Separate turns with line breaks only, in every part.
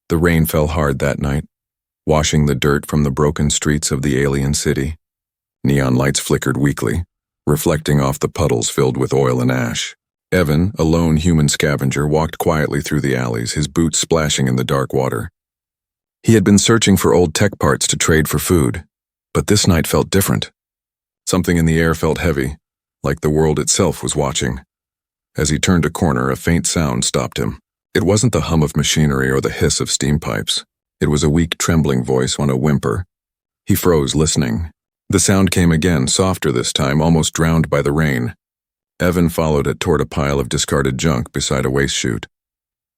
The rain fell hard that night, washing the dirt from the broken streets of the alien city. Neon lights flickered weakly, reflecting off the puddles filled with oil and ash. Evan, a lone human scavenger, walked quietly through the alleys, his boots splashing in the dark water. He had been searching for old tech parts to trade for food, but this night felt different. Something in the air felt heavy, like the world itself was watching. As he turned a corner, a faint sound stopped him. It wasn't the hum of machinery or the hiss of steam pipes. It was a weak, trembling voice on a whimper. He froze, listening. The sound came again, softer this time, almost drowned by the rain. Evan followed it toward a pile of discarded junk beside a waste chute.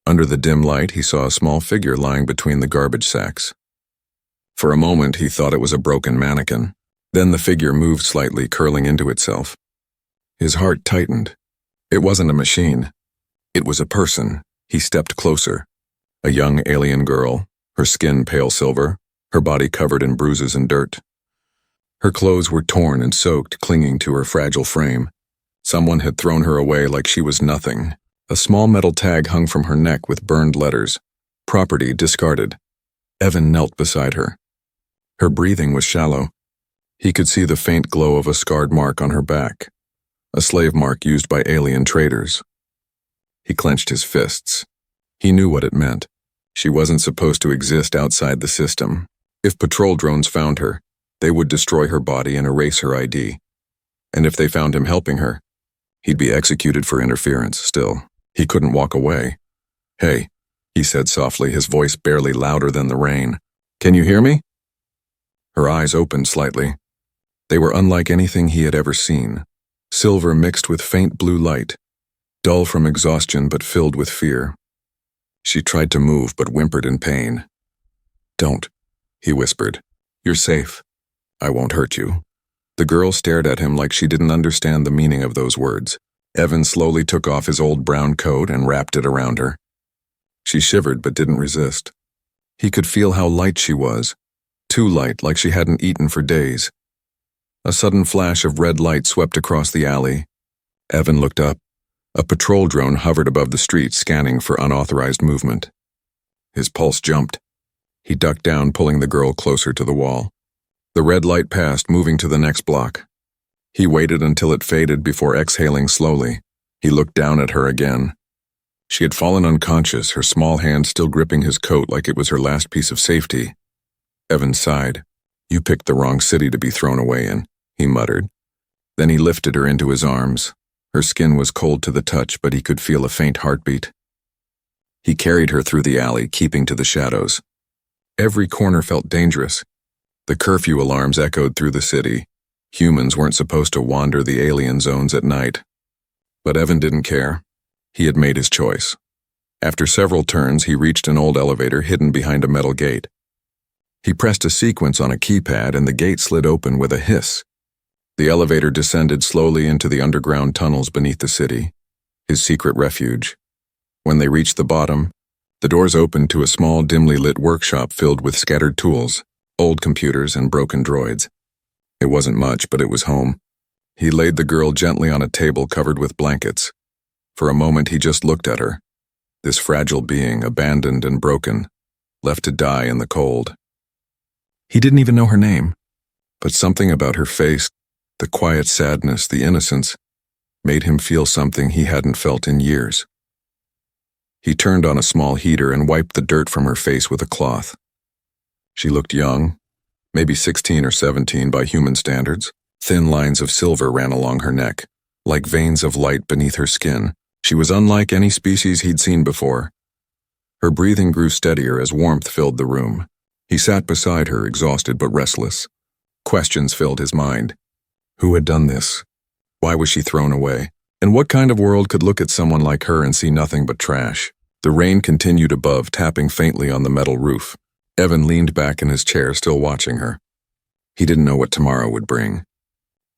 Under the dim light, he saw a small figure lying between the garbage sacks. For a moment, he thought it was a broken mannequin. Then the figure moved slightly, curling into itself. His heart tightened. It wasn't a machine. It was a person. He stepped closer. A young alien girl, her skin pale silver, her body covered in bruises and dirt. Her clothes were torn and soaked, clinging to her fragile frame. Someone had thrown her away like she was nothing. A small metal tag hung from her neck with burned letters. Property discarded. Evan knelt beside her. Her breathing was shallow. He could see the faint glow of a scarred mark on her back, a slave mark used by alien traders. He clenched his fists. He knew what it meant. She wasn't supposed to exist outside the system. If patrol drones found her, they would destroy her body and erase her ID. And if they found him helping her, he'd be executed for interference. Still, he couldn't walk away. "Hey," he said softly, his voice barely louder than the rain. "Can you hear me?" Her eyes opened slightly. They were unlike anything he had ever seen. Silver mixed with faint blue light, dull from exhaustion but filled with fear. She tried to move but whimpered in pain. "Don't," he whispered. "You're safe. I won't hurt you." The girl stared at him like she didn't understand the meaning of those words. Evan slowly took off his old brown coat and wrapped it around her. She shivered but didn't resist. He could feel how light she was, too light, like she hadn't eaten for days. A sudden flash of red light swept across the alley. Evan looked up. A patrol drone hovered above the street, scanning for unauthorized movement. His pulse jumped. He ducked down, pulling the girl closer to the wall. The red light passed, moving to the next block. He waited until it faded before exhaling slowly. He looked down at her again. She had fallen unconscious, her small hand still gripping his coat like it was her last piece of safety. Evan sighed. "You picked the wrong city to be thrown away in," he muttered. Then he lifted her into his arms. Her skin was cold to the touch, but he could feel a faint heartbeat. He carried her through the alley, keeping to the shadows. Every corner felt dangerous. The curfew alarms echoed through the city. Humans weren't supposed to wander the alien zones at night. But Evan didn't care. He had made his choice. After several turns, he reached an old elevator hidden behind a metal gate. He pressed a sequence on a keypad and the gate slid open with a hiss. The elevator descended slowly into the underground tunnels beneath the city, his secret refuge. When they reached the bottom, the doors opened to a small, dimly lit workshop filled with scattered tools, old computers, and broken droids. It wasn't much, but it was home. He laid the girl gently on a table covered with blankets. For a moment, he just looked at her, this fragile being, abandoned and broken, left to die in the cold. He didn't even know her name, but something about her face, the quiet sadness, the innocence, made him feel something he hadn't felt in years. He turned on a small heater and wiped the dirt from her face with a cloth. She looked young, maybe 16 or 17 by human standards. Thin lines of silver ran along her neck, like veins of light beneath her skin. She was unlike any species he'd seen before. Her breathing grew steadier as warmth filled the room. He sat beside her, exhausted but restless. Questions filled his mind. Who had done this? Why was she thrown away? And what kind of world could look at someone like her and see nothing but trash? The rain continued above, tapping faintly on the metal roof. Evan leaned back in his chair, still watching her. He didn't know what tomorrow would bring.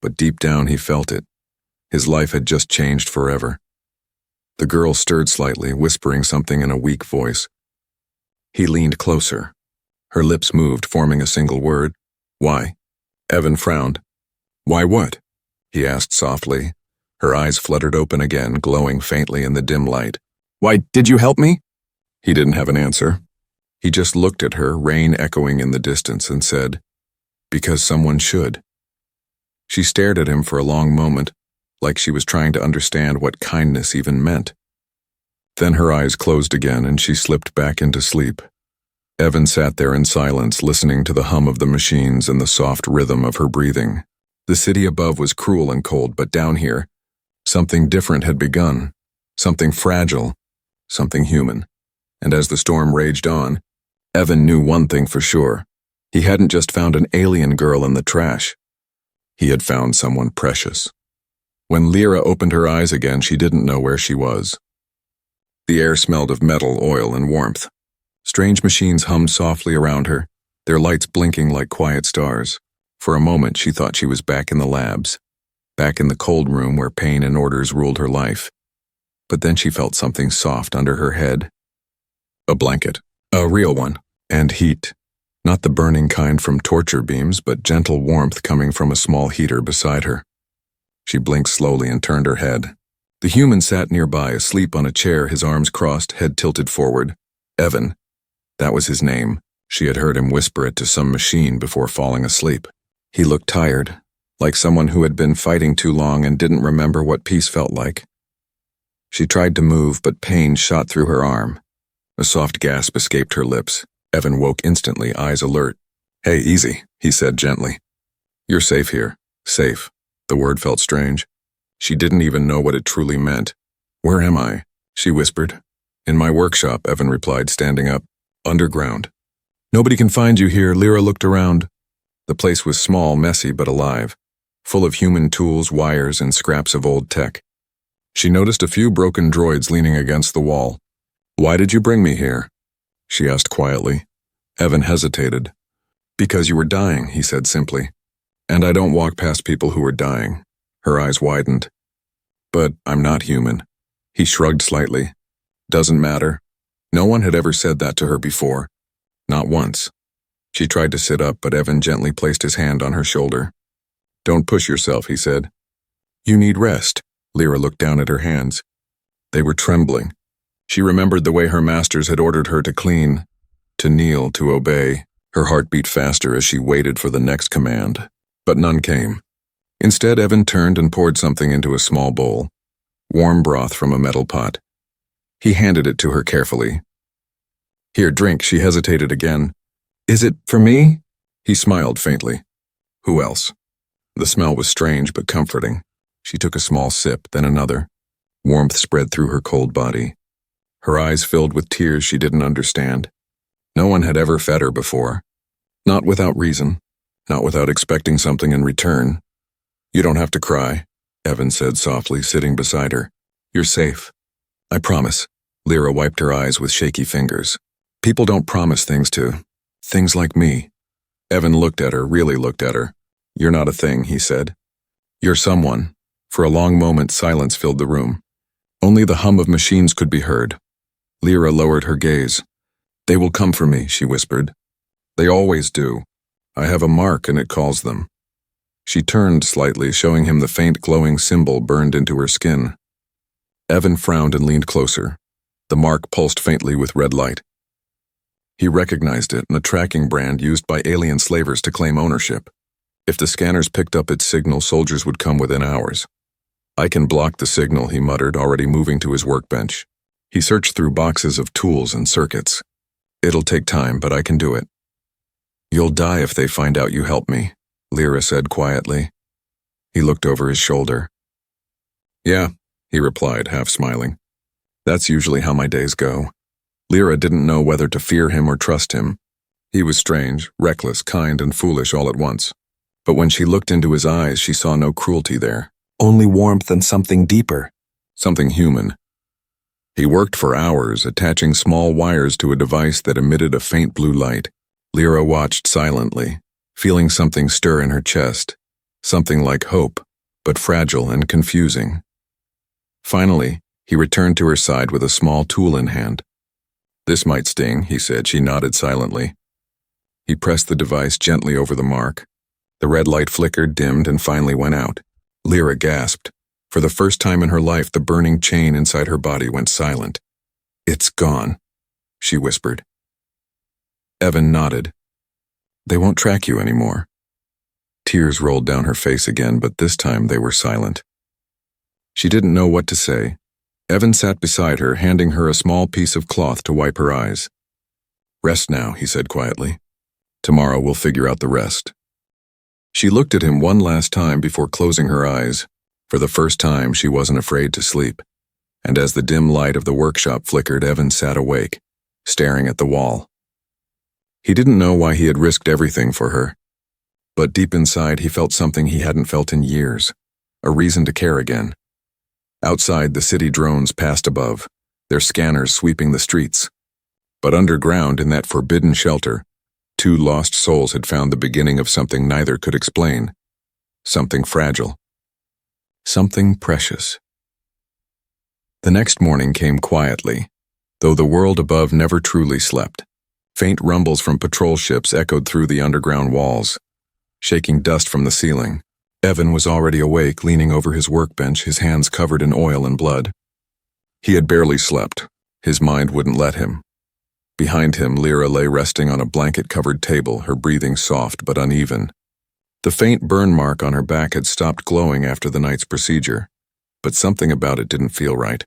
But deep down he felt it. His life had just changed forever. The girl stirred slightly, whispering something in a weak voice. He leaned closer. Her lips moved, forming a single word. "Why?" Evan frowned. "Why what?" he asked softly. Her eyes fluttered open again, glowing faintly in the dim light. "Why, did you help me?" He didn't have an answer. He just looked at her, rain echoing in the distance, and said, "Because someone should." She stared at him for a long moment, like she was trying to understand what kindness even meant. Then her eyes closed again and she slipped back into sleep. Evan sat there in silence, listening to the hum of the machines and the soft rhythm of her breathing. The city above was cruel and cold, but down here, something different had begun. Something fragile, something human. And as the storm raged on, Evan knew one thing for sure. He hadn't just found an alien girl in the trash. He had found someone precious. When Lyra opened her eyes again, she didn't know where she was. The air smelled of metal, oil, and warmth. Strange machines hummed softly around her, their lights blinking like quiet stars. For a moment, she thought she was back in the labs, back in the cold room where pain and orders ruled her life. But then she felt something soft under her head. A blanket, a real one, and heat. Not the burning kind from torture beams, but gentle warmth coming from a small heater beside her. She blinked slowly and turned her head. The human sat nearby, asleep on a chair, his arms crossed, head tilted forward. Evan. That was his name. She had heard him whisper it to some machine before falling asleep. He looked tired, like someone who had been fighting too long and didn't remember what peace felt like. She tried to move, but pain shot through her arm. A soft gasp escaped her lips. Evan woke instantly, eyes alert. "Hey, easy," he said gently. "You're safe here." Safe. The word felt strange. She didn't even know what it truly meant. "Where am I?" she whispered. "In my workshop," Evan replied, standing up. "Underground." "Nobody can find you here." Lyra looked around. The place was small, messy, but alive, full of human tools, wires, and scraps of old tech. She noticed a few broken droids leaning against the wall. "Why did you bring me here?" she asked quietly. Evan hesitated. "Because you were dying," he said simply. "And I don't walk past people who are dying." Her eyes widened. "But I'm not human." He shrugged slightly. "Doesn't matter." No one had ever said that to her before. Not once. She tried to sit up, but Evan gently placed his hand on her shoulder. "Don't push yourself," he said. "You need rest." Lyra looked down at her hands. They were trembling. She remembered the way her masters had ordered her to clean, to kneel, to obey. Her heart beat faster as she waited for the next command. But none came. Instead, Evan turned and poured something into a small bowl. Warm broth from a metal pot. He handed it to her carefully. "Here, drink." She hesitated again. "Is it for me?" He smiled faintly. "Who else?" The smell was strange but comforting. She took a small sip, then another. Warmth spread through her cold body. Her eyes filled with tears she didn't understand. No one had ever fed her before. Not without reason. Not without expecting something in return. "You don't have to cry," Evan said softly, sitting beside her. "You're safe. I promise." Lyra wiped her eyes with shaky fingers. "People don't promise things to things like me." Evan looked at her, really looked at her. "You're not a thing," he said. "You're someone." For a long moment, silence filled the room. Only the hum of machines could be heard. Lyra lowered her gaze. "They will come for me," she whispered. "They always do. I have a mark and it calls them." She turned slightly, showing him the faint glowing symbol burned into her skin. Evan frowned and leaned closer. The mark pulsed faintly with red light. He recognized it, a tracking brand used by alien slavers to claim ownership. If the scanners picked up its signal, soldiers would come within hours. "I can block the signal," he muttered, already moving to his workbench. He searched through boxes of tools and circuits. "It'll take time, but I can do it." "You'll die if they find out you helped me," Lyra said quietly. He looked over his shoulder. "Yeah," he replied, half smiling. "That's usually how my days go." Lyra didn't know whether to fear him or trust him. He was strange, reckless, kind, and foolish all at once. But when she looked into his eyes, she saw no cruelty there. Only warmth and something deeper. Something human. He worked for hours, attaching small wires to a device that emitted a faint blue light. Lyra watched silently, feeling something stir in her chest. Something like hope, but fragile and confusing. Finally, he returned to her side with a small tool in hand. "This might sting," he said. She nodded silently. He pressed the device gently over the mark. The red light flickered, dimmed, and finally went out. Lyra gasped. For the first time in her life, the burning chain inside her body went silent. "It's gone," she whispered. Evan nodded. They won't track you anymore. Tears rolled down her face again, but this time they were silent. She didn't know what to say. Evan sat beside her, handing her a small piece of cloth to wipe her eyes. Rest now, he said quietly. Tomorrow we'll figure out the rest. She looked at him one last time before closing her eyes. For the first time, she wasn't afraid to sleep. And as the dim light of the workshop flickered, Evan sat awake, staring at the wall. He didn't know why he had risked everything for her. But deep inside, he felt something he hadn't felt in years, a reason to care again. Outside, the city drones passed above, their scanners sweeping the streets. But underground, in that forbidden shelter, two lost souls had found the beginning of something neither could explain. Something fragile. Something precious. The next morning came quietly, though the world above never truly slept. Faint rumbles from patrol ships echoed through the underground walls, shaking dust from the ceiling. Evan was already awake, leaning over his workbench, his hands covered in oil and blood. He had barely slept. His mind wouldn't let him. Behind him, Lyra lay resting on a blanket-covered table, her breathing soft but uneven. The faint burn mark on her back had stopped glowing after the night's procedure, but something about it didn't feel right.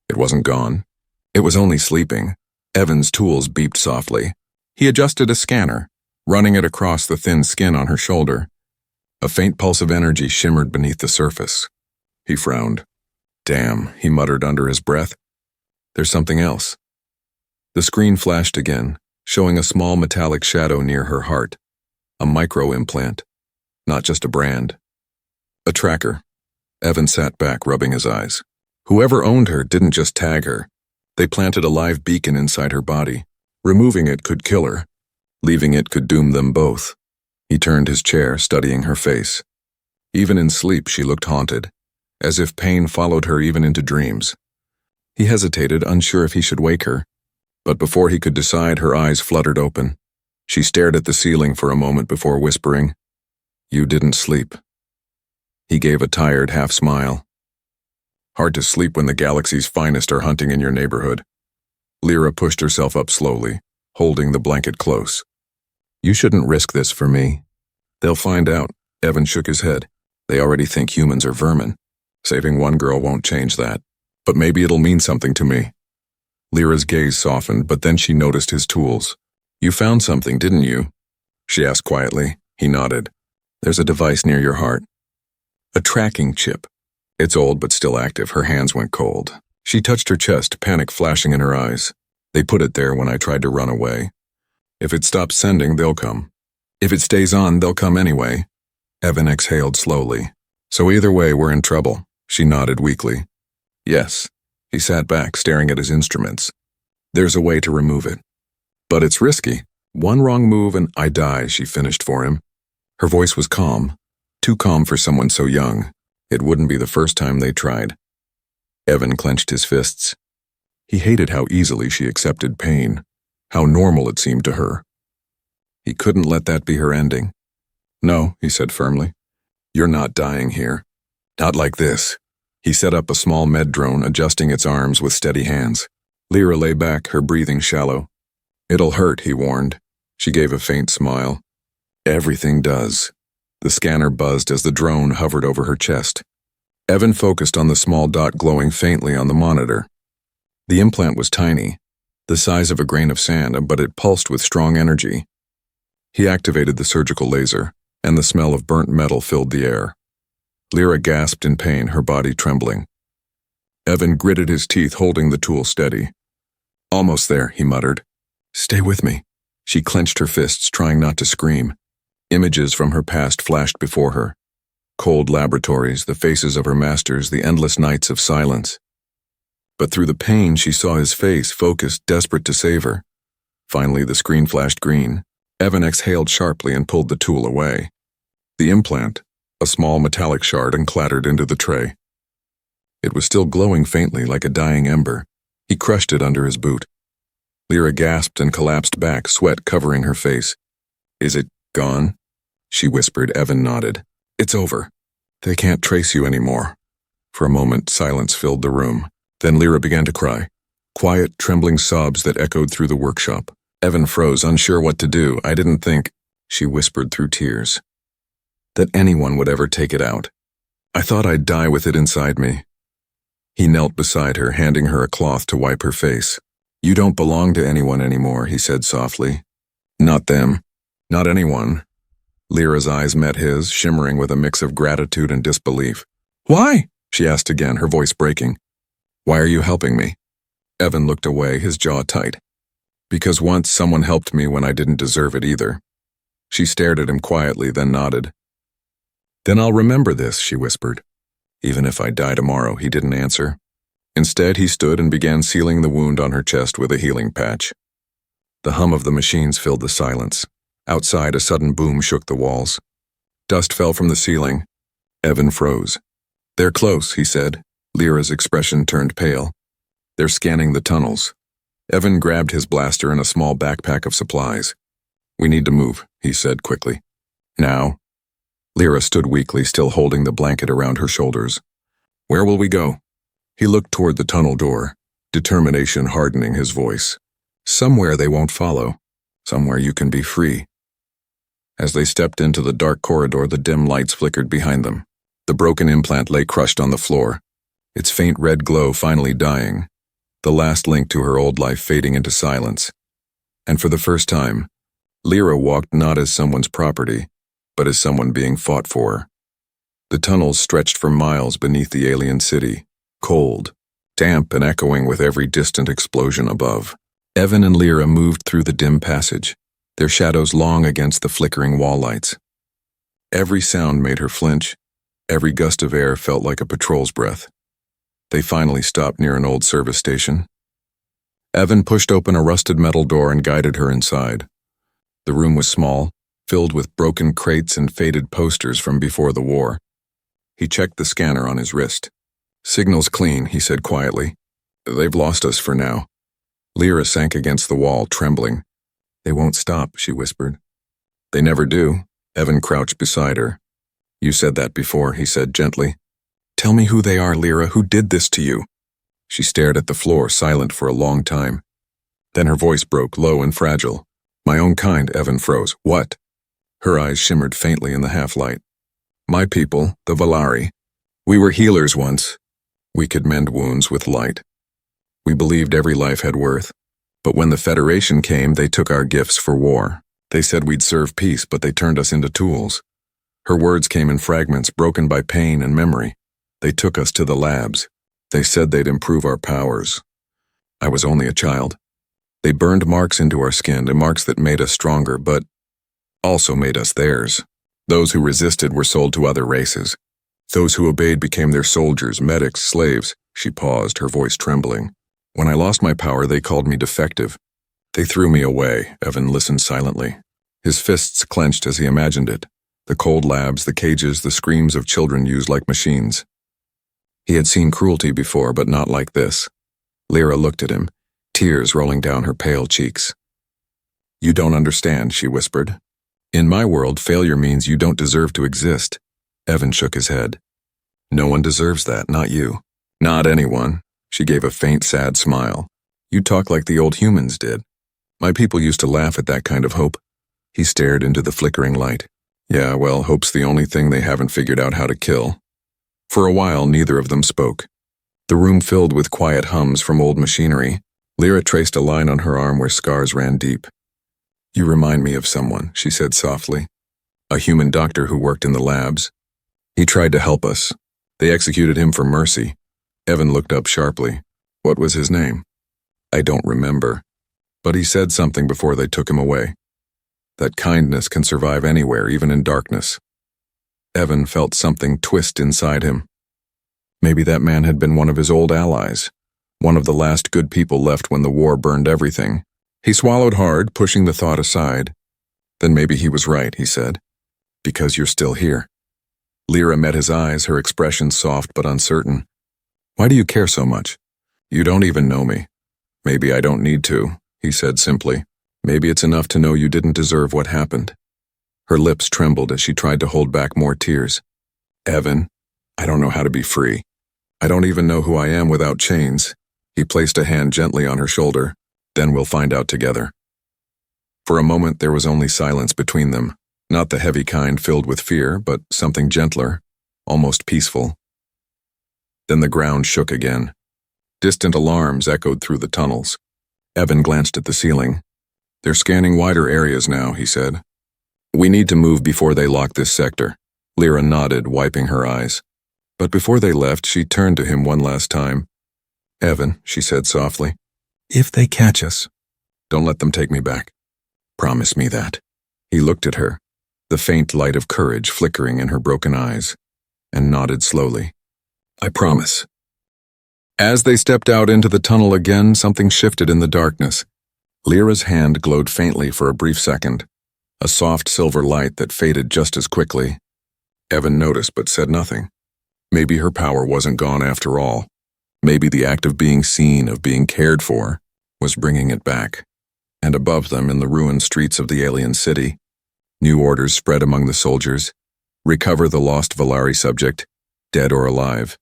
It wasn't gone. It was only sleeping. Evan's tools beeped softly. He adjusted a scanner, running it across the thin skin on her shoulder. A faint pulse of energy shimmered beneath the surface. He frowned. Damn, he muttered under his breath. There's something else. The screen flashed again, showing a small metallic shadow near her heart. A micro-implant. Not just a brand. A tracker. Evan sat back, rubbing his eyes. Whoever owned her didn't just tag her. They planted a live beacon inside her body. Removing it could kill her. Leaving it could doom them both. He turned his chair, studying her face. Even in sleep, she looked haunted, as if pain followed her even into dreams. He hesitated, unsure if he should wake her. But before he could decide, her eyes fluttered open. She stared at the ceiling for a moment before whispering, "You didn't sleep." He gave a tired half-smile. Hard to sleep when the galaxy's finest are hunting in your neighborhood. Lyra pushed herself up slowly, holding the blanket close. You shouldn't risk this for me. They'll find out. Evan shook his head. They already think humans are vermin. Saving one girl won't change that. But maybe it'll mean something to me. Lyra's gaze softened, but then she noticed his tools. You found something, didn't you? She asked quietly. He nodded. There's a device near your heart. A tracking chip. It's old but still active. Her hands went cold. She touched her chest, panic flashing in her eyes. They put it there when I tried to run away. If it stops sending, they'll come. If it stays on, they'll come anyway. Evan exhaled slowly. So either way, we're in trouble. She nodded weakly. Yes. He sat back, staring at his instruments. There's a way to remove it. But it's risky. One wrong move and I die, she finished for him. Her voice was calm. Too calm for someone so young. It wouldn't be the first time they tried. Evan clenched his fists. He hated how easily she accepted pain, how normal it seemed to her. He couldn't let that be her ending. No, he said firmly. You're not dying here. Not like this. He set up a small med drone, adjusting its arms with steady hands. Lyra lay back, her breathing shallow. It'll hurt, he warned. She gave a faint smile. Everything does. The scanner buzzed as the drone hovered over her chest. Evan focused on the small dot glowing faintly on the monitor. The implant was tiny, the size of a grain of sand, but it pulsed with strong energy. He activated the surgical laser, and the smell of burnt metal filled the air. Lyra gasped in pain, her body trembling. Evan gritted his teeth, holding the tool steady. Almost there, he muttered. Stay with me. She clenched her fists, trying not to scream. Images from her past flashed before her. Cold laboratories, the faces of her masters, the endless nights of silence. But through the pain, she saw his face, focused, desperate to save her. Finally, the screen flashed green. Evan exhaled sharply and pulled the tool away. The implant, a small metallic shard, and clattered into the tray. It was still glowing faintly like a dying ember. He crushed it under his boot. Lyra gasped and collapsed back, sweat covering her face. Is it gone? She whispered. Evan nodded. It's over. They can't trace you anymore. For a moment, silence filled the room. Then Lyra began to cry. Quiet, trembling sobs that echoed through the workshop. Evan froze, unsure what to do. I didn't think, she whispered through tears, that anyone would ever take it out. I thought I'd die with it inside me. He knelt beside her, handing her a cloth to wipe her face. You don't belong to anyone anymore, he said softly. Not them. Not anyone. Lyra's eyes met his, shimmering with a mix of gratitude and disbelief. Why? She asked again, her voice breaking. Why are you helping me? Evan looked away, his jaw tight. Because once someone helped me when I didn't deserve it either. She stared at him quietly, then nodded. Then I'll remember this, she whispered. Even if I die tomorrow, he didn't answer. Instead, he stood and began sealing the wound on her chest with a healing patch. The hum of the machines filled the silence. Outside, a sudden boom shook the walls. Dust fell from the ceiling. Evan froze. They're close, he said. Lyra's expression turned pale. They're scanning the tunnels. Evan grabbed his blaster and a small backpack of supplies. We need to move, he said quickly. Now? Lyra stood weakly, still holding the blanket around her shoulders. Where will we go? He looked toward the tunnel door, determination hardening his voice. Somewhere they won't follow. Somewhere you can be free. As they stepped into the dark corridor, the dim lights flickered behind them. The broken implant lay crushed on the floor, its faint red glow finally dying, the last link to her old life fading into silence. And for the first time, Lyra walked not as someone's property, but as someone being fought for. The tunnels stretched for miles beneath the alien city, cold, damp, and echoing with every distant explosion above. Evan and Lyra moved through the dim passage, their shadows long against the flickering wall lights. Every sound made her flinch. Every gust of air felt like a patrol's breath. They finally stopped near an old service station. Evan pushed open a rusted metal door and guided her inside. The room was small, filled with broken crates and faded posters from before the war. He checked the scanner on his wrist. Signal's clean, he said quietly. They've lost us for now. Lyra sank against the wall, trembling. They won't stop, she whispered. They never do. Evan crouched beside her. You said that before, he said gently. Tell me who they are, Lyra. Who did this to you? She stared at the floor, silent for a long time. Then her voice broke, low and fragile. My own kind, Evan froze. What? Her eyes shimmered faintly in the half-light. My people, the Valari. We were healers once. We could mend wounds with light. We believed every life had worth. But when the Federation came, they took our gifts for war. They said we'd serve peace, but they turned us into tools. Her words came in fragments, broken by pain and memory. They took us to the labs. They said they'd improve our powers. I was only a child. They burned marks into our skin, the marks that made us stronger, but also made us theirs. Those who resisted were sold to other races. Those who obeyed became their soldiers, medics, slaves. She paused, her voice trembling. When I lost my power, they called me defective. They threw me away. Evan listened silently. His fists clenched as he imagined it. The cold labs, the cages, the screams of children used like machines. He had seen cruelty before, but not like this. Lyra looked at him, tears rolling down her pale cheeks. You don't understand, she whispered. In my world, failure means you don't deserve to exist. Evan shook his head. No one deserves that, not you. Not anyone. She gave a faint, sad smile. You talk like the old humans did. My people used to laugh at that kind of hope. He stared into the flickering light. Yeah, well, hope's the only thing they haven't figured out how to kill. For a while, neither of them spoke. The room filled with quiet hums from old machinery. Lyra traced a line on her arm where scars ran deep. You remind me of someone, she said softly. A human doctor who worked in the labs. He tried to help us. They executed him for mercy. Evan looked up sharply. What was his name? I don't remember. But he said something before they took him away. That kindness can survive anywhere, even in darkness. Evan felt something twist inside him. Maybe that man had been one of his old allies, one of the last good people left when the war burned everything. He swallowed hard, pushing the thought aside. Then maybe he was right, he said. Because you're still here. Lyra met his eyes, her expression soft but uncertain. Why do you care so much? You don't even know me. Maybe I don't need to, he said simply. Maybe it's enough to know you didn't deserve what happened. Her lips trembled as she tried to hold back more tears. Evan, I don't know how to be free. I don't even know who I am without chains. He placed a hand gently on her shoulder. Then we'll find out together. For a moment there was only silence between them, not the heavy kind filled with fear, but something gentler, almost peaceful. Then the ground shook again. Distant alarms echoed through the tunnels. Evan glanced at the ceiling. "They're scanning wider areas now," he said. "We need to move before they lock this sector." Lyra nodded, wiping her eyes. But before they left, she turned to him one last time. "Evan," she said softly, "if they catch us, don't let them take me back. Promise me that." He looked at her, the faint light of courage flickering in her broken eyes, and nodded slowly. "I promise." As they stepped out into the tunnel again, something shifted in the darkness. Lyra's hand glowed faintly for a brief second, a soft silver light that faded just as quickly. Evan noticed but said nothing. Maybe her power wasn't gone after all. Maybe the act of being seen, of being cared for, was bringing it back. And above them, in the ruined streets of the alien city, new orders spread among the soldiers: recover the lost Valari subject, dead or alive.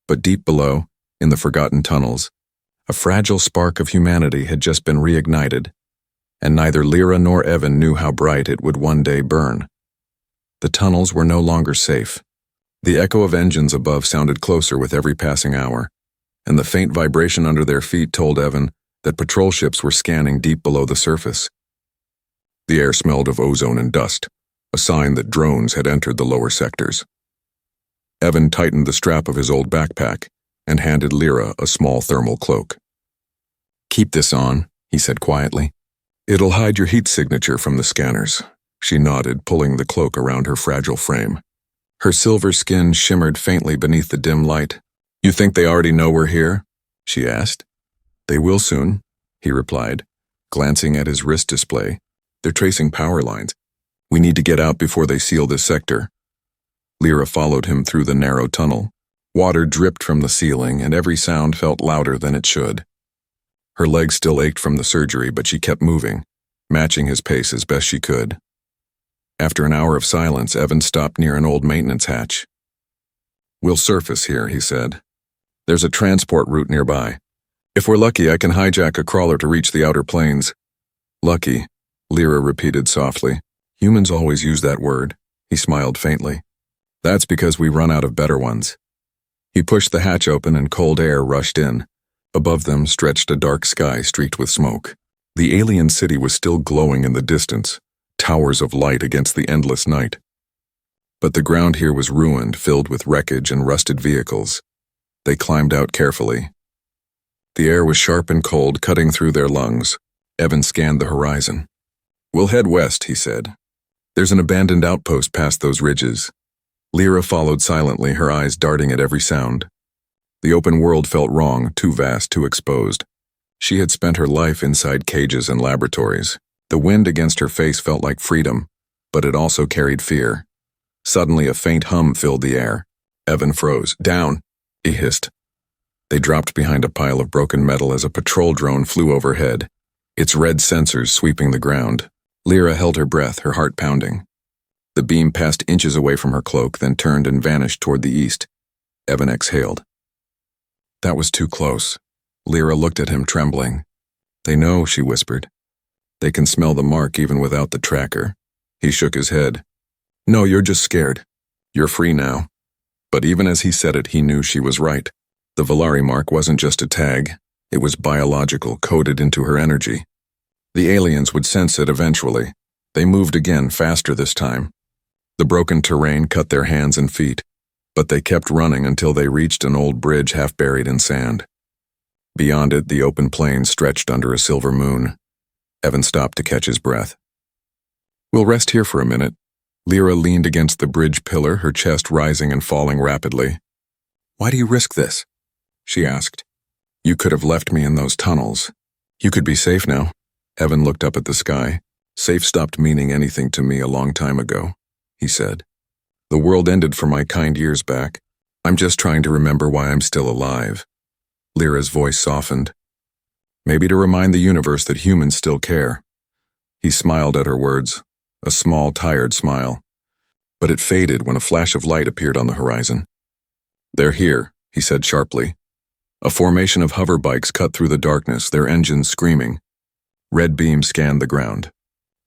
But deep below, in the forgotten tunnels, a fragile spark of humanity had just been reignited, and neither Lyra nor Evan knew how bright it would one day burn. The tunnels were no longer safe. The echo of engines above sounded closer with every passing hour, and the faint vibration under their feet told Evan that patrol ships were scanning deep below the surface. The air smelled of ozone and dust, a sign that drones had entered the lower sectors. Evan tightened the strap of his old backpack and handed Lyra a small thermal cloak. "Keep this on," he said quietly. "It'll hide your heat signature from the scanners." She nodded, pulling the cloak around her fragile frame. Her silver skin shimmered faintly beneath the dim light. "You think they already know we're here?" she asked. "They will soon," he replied, glancing at his wrist display. "They're tracing power lines. We need to get out before they seal this sector." Lyra followed him through the narrow tunnel. Water dripped from the ceiling, and every sound felt louder than it should. Her legs still ached from the surgery, but she kept moving, matching his pace as best she could. After an hour of silence, Evan stopped near an old maintenance hatch. "We'll surface here," he said. "There's a transport route nearby. If we're lucky, I can hijack a crawler to reach the outer planes." "Lucky," Lyra repeated softly. "Humans always use that word." He smiled faintly. "That's because we run out of better ones." He pushed the hatch open and cold air rushed in. Above them stretched a dark sky streaked with smoke. The alien city was still glowing in the distance, towers of light against the endless night. But the ground here was ruined, filled with wreckage and rusted vehicles. They climbed out carefully. The air was sharp and cold, cutting through their lungs. Evan scanned the horizon. "We'll head west," he said. "There's an abandoned outpost past those ridges." Lyra followed silently, her eyes darting at every sound. The open world felt wrong, too vast, too exposed. She had spent her life inside cages and laboratories. The wind against her face felt like freedom, but it also carried fear. Suddenly a faint hum filled the air. Evan froze. "Down," he hissed. They dropped behind a pile of broken metal as a patrol drone flew overhead, its red sensors sweeping the ground. Lyra held her breath, her heart pounding. The beam passed inches away from her cloak, then turned and vanished toward the east. Evan exhaled. "That was too close." Lyra looked at him, trembling. "They know," she whispered. "They can smell the mark even without the tracker." He shook his head. "No, you're just scared. You're free now." But even as he said it, he knew she was right. The Valari mark wasn't just a tag. It was biological, coded into her energy. The aliens would sense it eventually. They moved again, faster this time. The broken terrain cut their hands and feet, but they kept running until they reached an old bridge half buried in sand. Beyond it, the open plain stretched under a silver moon. Evan stopped to catch his breath. "We'll rest here for a minute." Lyra leaned against the bridge pillar, her chest rising and falling rapidly. "Why do you risk this?" she asked. "You could have left me in those tunnels. You could be safe now." Evan looked up at the sky. "Safe stopped meaning anything to me a long time ago," he said. "The world ended for my kind years back. I'm just trying to remember why I'm still alive." Lyra's voice softened. "Maybe to remind the universe that humans still care." He smiled at her words, a small, tired smile. But it faded when a flash of light appeared on the horizon. "They're here," he said sharply. A formation of hover bikes cut through the darkness, their engines screaming. Red beams scanned the ground.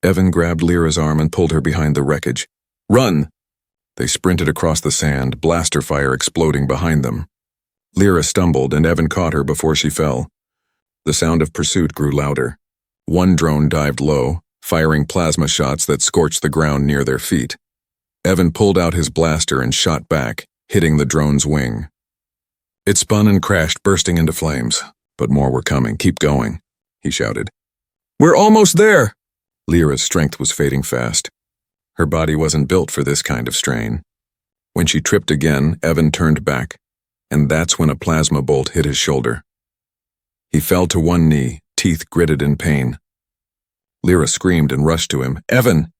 Evan grabbed Lyra's arm and pulled her behind the wreckage. Run! They sprinted across the sand, blaster fire exploding behind them. Lyra stumbled and Evan caught her before she fell. The sound of pursuit grew louder. One drone dived low, firing plasma shots that scorched the ground near their feet. Evan pulled out his blaster and shot back, hitting the drone's wing. It spun and crashed, bursting into flames. But more were coming. Keep going, he shouted. We're almost there! Lyra's strength was fading fast. Her body wasn't built for this kind of strain. When she tripped again, Evan turned back, and that's when a plasma bolt hit his shoulder. He fell to one knee, teeth gritted in pain. Lyra screamed and rushed to him. Evan!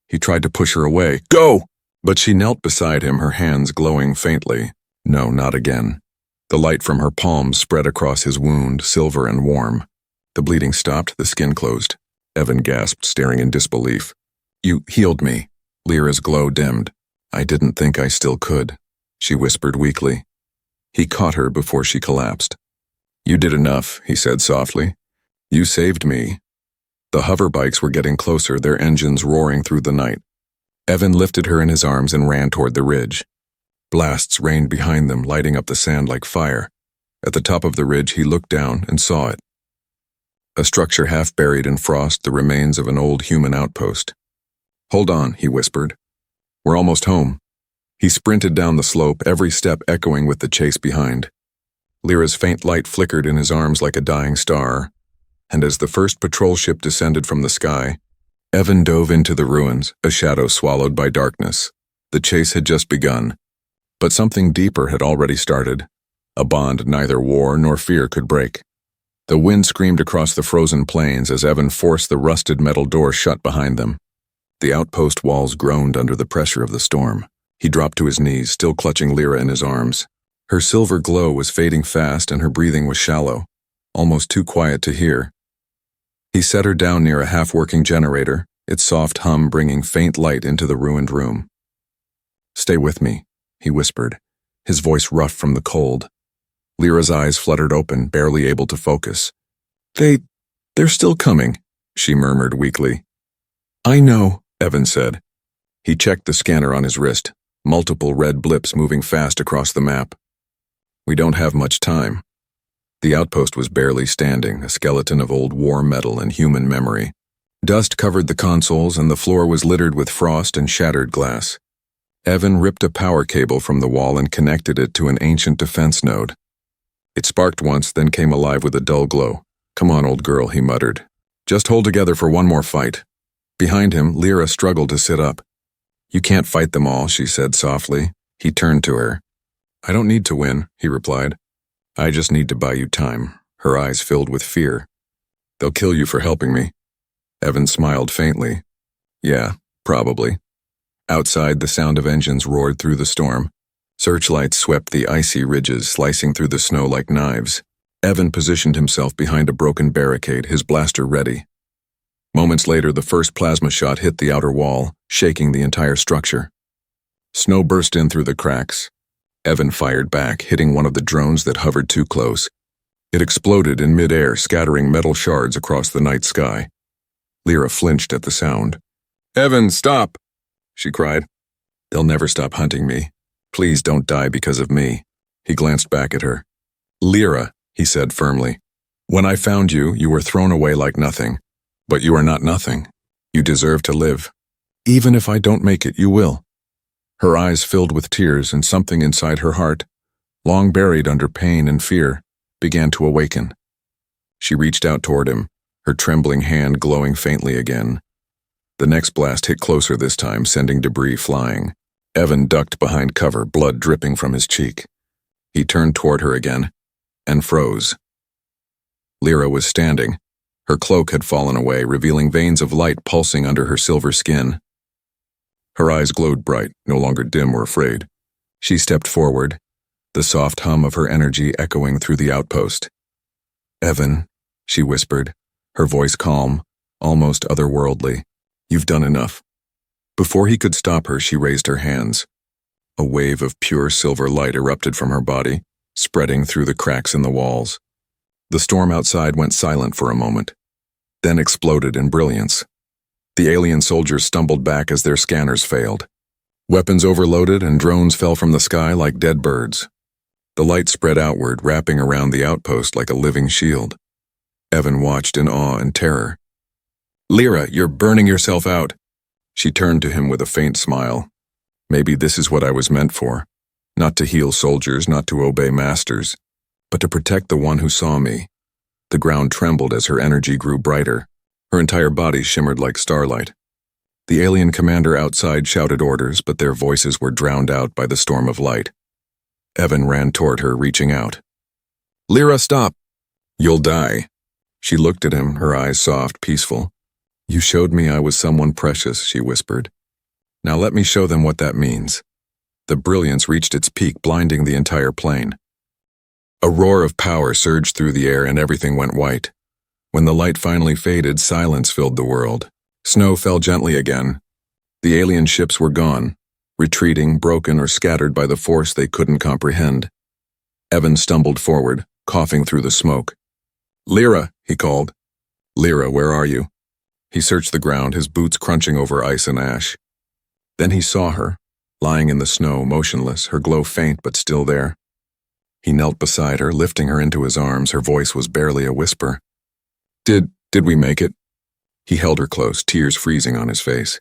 He tried to push her away. Go! But she knelt beside him, her hands glowing faintly. No, not again. The light from her palms spread across his wound, silver and warm. The bleeding stopped, the skin closed. Evan gasped, staring in disbelief. You healed me. Lyra's glow dimmed. I didn't think I still could, she whispered weakly. He caught her before she collapsed. You did enough, he said softly. You saved me. The hover bikes were getting closer, their engines roaring through the night. Evan lifted her in his arms and ran toward the ridge. Blasts rained behind them, lighting up the sand like fire. At the top of the ridge, he looked down and saw it. A structure half buried in frost, the remains of an old human outpost. Hold on, he whispered. We're almost home. He sprinted down the slope, every step echoing with the chase behind. Lyra's faint light flickered in his arms like a dying star, and as the first patrol ship descended from the sky, Evan dove into the ruins, a shadow swallowed by darkness. The chase had just begun, but something deeper had already started, a bond neither war nor fear could break. The wind screamed across the frozen plains as Evan forced the rusted metal door shut behind them. The outpost walls groaned under the pressure of the storm. He dropped to his knees, still clutching Lyra in his arms. Her silver glow was fading fast and her breathing was shallow, almost too quiet to hear. He set her down near a half-working generator, its soft hum bringing faint light into the ruined room. Stay with me, he whispered, his voice rough from the cold. Lyra's eyes fluttered open, barely able to focus. They're still coming, she murmured weakly. I know, Evan said. He checked the scanner on his wrist, multiple red blips moving fast across the map. We don't have much time. The outpost was barely standing, a skeleton of old war metal and human memory. Dust covered the consoles and the floor was littered with frost and shattered glass. Evan ripped a power cable from the wall and connected it to an ancient defense node. It sparked once, then came alive with a dull glow. Come on, old girl, he muttered. Just hold together for one more fight. Behind him, Lyra struggled to sit up. You can't fight them all, she said softly. He turned to her. I don't need to win, he replied. I just need to buy you time. Her eyes filled with fear. They'll kill you for helping me. Evan smiled faintly. Yeah, probably. Outside, the sound of engines roared through the storm. Searchlights swept the icy ridges, slicing through the snow like knives. Evan positioned himself behind a broken barricade, his blaster ready. Moments later, the first plasma shot hit the outer wall, shaking the entire structure. Snow burst in through the cracks. Evan fired back, hitting one of the drones that hovered too close. It exploded in midair, scattering metal shards across the night sky. Lyra flinched at the sound. Evan, stop! She cried. They'll never stop hunting me. Please don't die because of me. He glanced back at her. Lyra, he said firmly. When I found you, you were thrown away like nothing. But you are not nothing. You deserve to live. Even if I don't make it, you will. Her eyes filled with tears and something inside her heart, long buried under pain and fear, began to awaken. She reached out toward him, her trembling hand glowing faintly again. The next blast hit closer this time, sending debris flying. Evan ducked behind cover, blood dripping from his cheek. He turned toward her again, and froze. Lyra was standing. Her cloak had fallen away, revealing veins of light pulsing under her silver skin. Her eyes glowed bright, no longer dim or afraid. She stepped forward, the soft hum of her energy echoing through the outpost. Evan, she whispered, her voice calm, almost otherworldly. You've done enough. Before he could stop her, she raised her hands. A wave of pure silver light erupted from her body, spreading through the cracks in the walls. The storm outside went silent for a moment, then exploded in brilliance. The alien soldiers stumbled back as their scanners failed. Weapons overloaded and drones fell from the sky like dead birds. The light spread outward, wrapping around the outpost like a living shield. Evan watched in awe and terror. "Lyra, you're burning yourself out." She turned to him with a faint smile. "Maybe this is what I was meant for. Not to heal soldiers, not to obey masters, but to protect the one who saw me." The ground trembled as her energy grew brighter. Her entire body shimmered like starlight. The alien commander outside shouted orders, but their voices were drowned out by the storm of light. Evan ran toward her, reaching out. "Lyra, stop! You'll die." She looked at him, her eyes soft, peaceful. "You showed me I was someone precious," she whispered. "Now let me show them what that means." The brilliance reached its peak, blinding the entire plane. A roar of power surged through the air and everything went white. When the light finally faded, silence filled the world. Snow fell gently again. The alien ships were gone, retreating, broken, or scattered by the force they couldn't comprehend. Evan stumbled forward, coughing through the smoke. "Lyra," he called. "Lyra, where are you?" He searched the ground, his boots crunching over ice and ash. Then he saw her, lying in the snow, motionless, her glow faint but still there. He knelt beside her, lifting her into his arms. Her voice was barely a whisper. Did we make it?" He held her close, tears freezing on his face.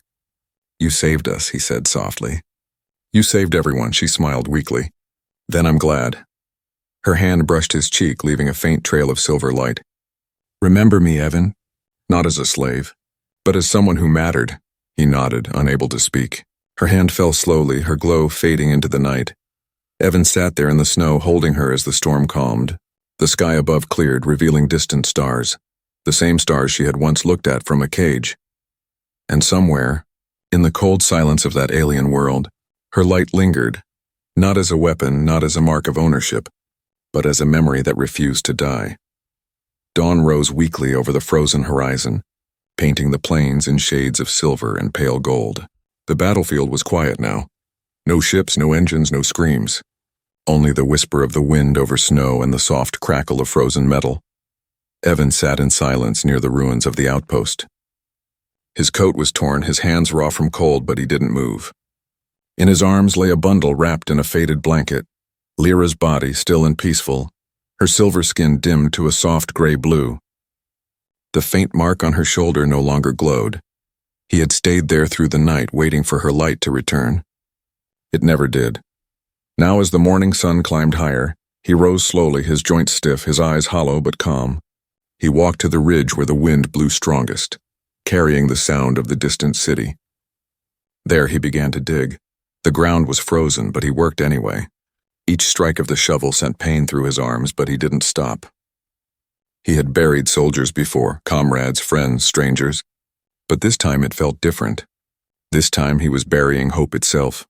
"You saved us," he said softly. "You saved everyone," she smiled weakly. "Then I'm glad." Her hand brushed his cheek, leaving a faint trail of silver light. "Remember me, Evan. Not as a slave, but as someone who mattered." He nodded, unable to speak. Her hand fell slowly, her glow fading into the night. Evan sat there in the snow, holding her as the storm calmed. The sky above cleared, revealing distant stars, the same stars she had once looked at from a cage. And somewhere, in the cold silence of that alien world, her light lingered, not as a weapon, not as a mark of ownership, but as a memory that refused to die. Dawn rose weakly over the frozen horizon, painting the plains in shades of silver and pale gold. The battlefield was quiet now. No ships, no engines, no screams. Only the whisper of the wind over snow and the soft crackle of frozen metal. Evan sat in silence near the ruins of the outpost. His coat was torn, his hands raw from cold, but he didn't move. In his arms lay a bundle wrapped in a faded blanket. Lyra's body, still and peaceful, her silver skin dimmed to a soft gray blue. The faint mark on her shoulder no longer glowed. He had stayed there through the night, waiting for her light to return. It never did. Now as the morning sun climbed higher, he rose slowly, his joints stiff, his eyes hollow but calm. He walked to the ridge where the wind blew strongest, carrying the sound of the distant city. There he began to dig. The ground was frozen, but he worked anyway. Each strike of the shovel sent pain through his arms, but he didn't stop. He had buried soldiers before, comrades, friends, strangers. But this time it felt different. This time he was burying hope itself.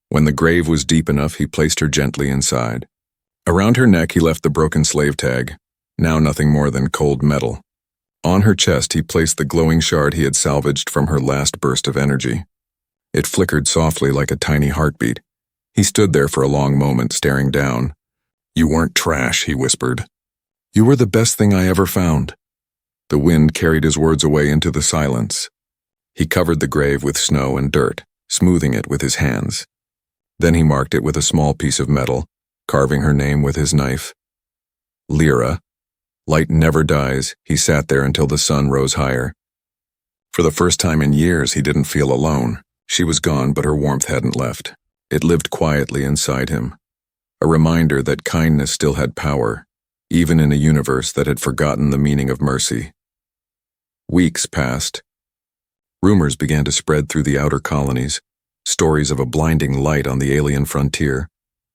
When the grave was deep enough, he placed her gently inside. Around her neck he left the broken slave tag, now nothing more than cold metal. On her chest he placed the glowing shard he had salvaged from her last burst of energy. It flickered softly like a tiny heartbeat. He stood there for a long moment, staring down. "You weren't trash," he whispered. "You were the best thing I ever found." The wind carried his words away into the silence. He covered the grave with snow and dirt, smoothing it with his hands. Then he marked it with a small piece of metal, carving her name with his knife. Lyra. Light never dies. He sat there until the sun rose higher. For the first time in years, he didn't feel alone. She was gone, but her warmth hadn't left. It lived quietly inside him, a reminder that kindness still had power, even in a universe that had forgotten the meaning of mercy. Weeks passed. Rumors began to spread through the outer colonies, stories of a blinding light on the alien frontier,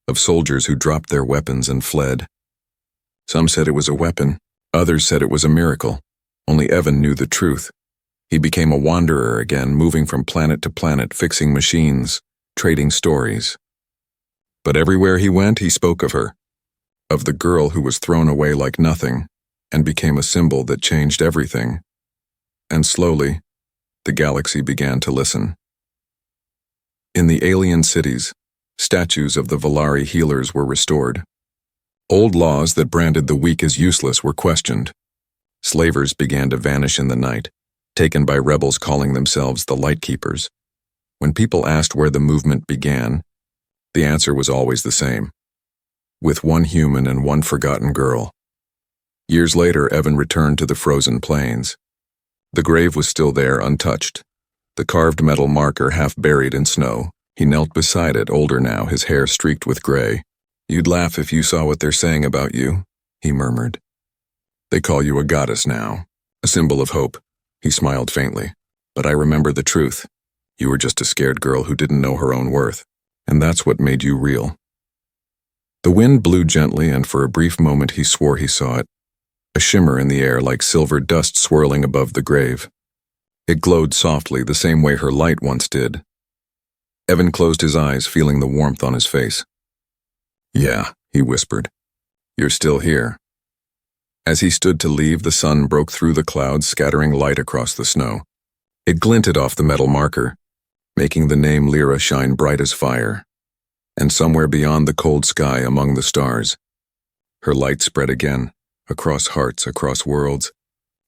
of soldiers who dropped their weapons and fled. Some said it was a weapon, others said it was a miracle. Only Evan knew the truth. He became a wanderer again, moving from planet to planet, fixing machines, trading stories. But everywhere he went, he spoke of her, of the girl who was thrown away like nothing, and became a symbol that changed everything. And slowly, the galaxy began to listen. In the alien cities, statues of the Valari healers were restored. Old laws that branded the weak as useless were questioned. Slavers began to vanish in the night, taken by rebels calling themselves the Lightkeepers. When people asked where the movement began, the answer was always the same: with one human and one forgotten girl. Years later, Evan returned to the frozen plains. The grave was still there, untouched, the carved metal marker half buried in snow. He knelt beside it, older now, his hair streaked with gray. "You'd laugh if you saw what they're saying about you," he murmured. "They call you a goddess now, a symbol of hope." He smiled faintly. "But I remember the truth. You were just a scared girl who didn't know her own worth, and that's what made you real." The wind blew gently, and for a brief moment he swore he saw it, a shimmer in the air like silver dust swirling above the grave. It glowed softly, the same way her light once did. Evan closed his eyes, feeling the warmth on his face. "Yeah," he whispered. "You're still here." As he stood to leave, the sun broke through the clouds, scattering light across the snow. It glinted off the metal marker, making the name Lyra shine bright as fire. And somewhere beyond the cold sky, among the stars, her light spread again, across hearts, across worlds,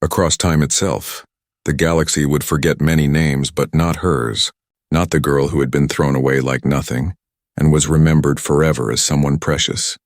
across time itself. The galaxy would forget many names, but not hers, not the girl who had been thrown away like nothing, and was remembered forever as someone precious.